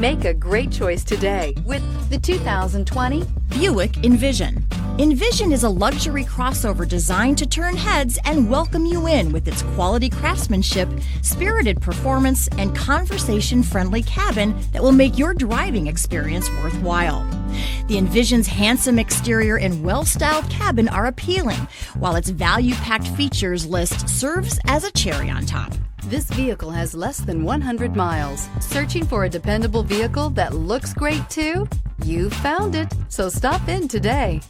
Make a great choice today with the 2020 Buick Envision. Envision is a luxury crossover designed to turn heads and welcome you in with its quality craftsmanship, spirited performance, and conversation-friendly cabin that will make your driving experience worthwhile. The Envision's handsome exterior and well-styled cabin are appealing, while its value-packed features list serves as a cherry on top. This vehicle has less than 100 miles. Searching for a dependable vehicle that looks great too? You found it, so stop in today.